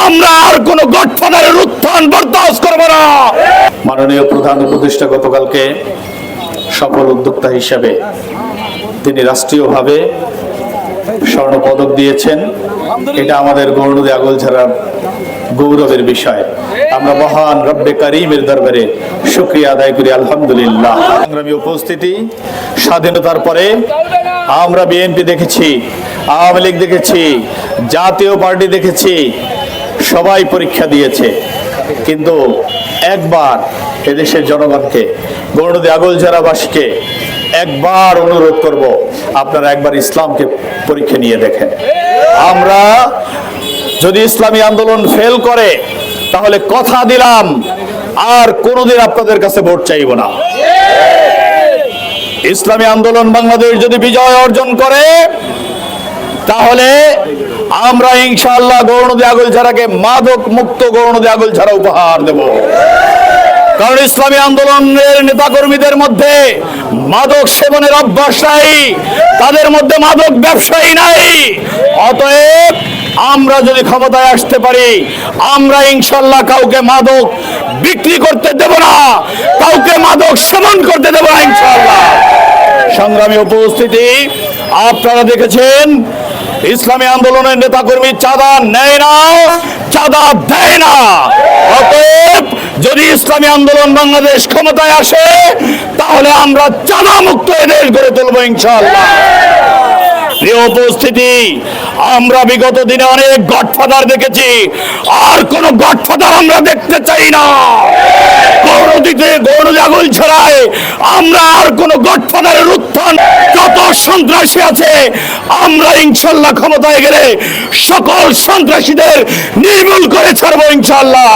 আমরা আর কোন গডফাদারের উত্থান বরদাস্ত করব না। মাননীয় প্রধান উপদেষ্টা গতকালকে সফল উদ্যোক্তা হিসেবে তিনি রাষ্ট্রীয়ভাবে স্বর্ণ পদক দিয়েছেন। এটা আমাদের গৌরনদী আগলঝাড়ার গৌরবের বিষয়। আমরা মহান রব্বে কারিমের দরবারে শুকরিয়া আদায় করি, আলহামদুলিল্লাহ। সংগ্রামী উপস্থিতি, স্বাধীনতার পরে আমরা বিএনপি দেখেছি, আওয়ামী লীগ দেখেছি, জাতীয় পার্টি দেখেছি, সবাই পরীক্ষা দিয়েছে, কিন্তু একবার এদেশের জনগণকে, গৌরনদী আগলঝাড়াবাসীকে একবার অনুরোধ করব, আপনারা একবার ইসলামকে পরীক্ষা নিয়ে দেখেন। আমরা যদি ইসলামী আন্দোলন ফেল করে তাহলে কথা দিলাম আর কোনোদিন আপনাদের কাছে ভোট চাইব না। ইসলামী আন্দোলন বাংলাদেশ যদি বিজয় অর্জন করে তাহলে আমরা ইনশাআল্লাহ গৌরনদী আগলঝাড়াকে মাদক মুক্ত গৌরনদী আগলঝাড়া উপহার দেব। কারণ ইসলামী আন্দোলনের নেতাকর্মীদের মধ্যে মাদক সেবনের অভ্যাস নাই, তাদের মধ্যে মাদক ব্যবসায়ী নাই। অতএব আমরা যদি ক্ষমতায় আসতে পারি, আমরা ইনশাআল্লাহ কাউকে মাদক বিক্রি করতে দেব না, কাউকে মাদক সেবন করতে দেব না ইনশাআল্লাহ। সংগ্রামী উপস্থিতি, আপনারা দেখেছেন ইসলামী আন্দোলনের নেতাকর্মী চাঁদা নেয় না, চাঁদা দেয় না। অতএব যদি ইসলামী আন্দোলন বাংলাদেশ ক্ষমতায় আসে তাহলে আমরা চাঁদা মুক্ত এদেশ গড়ে তুলবো ইনশাআল্লাহ। প্রিয় উপস্থিতি, আমরা বিগত দিনে অনেক গডফাদার দেখেছি, আর কোন গডফাদার আমরা দেখতে চাই না। গৌরনদী আগলঝাড়ায় আমরা আর কোন গডফাদারের উত্থান, যত সন্ত্রাসী আছে আমরা ইনশাআল্লাহ ক্ষমতায় গেলে সকল সন্ত্রাসীদের নির্মূল করে ছাড়বো ইনশাআল্লাহ।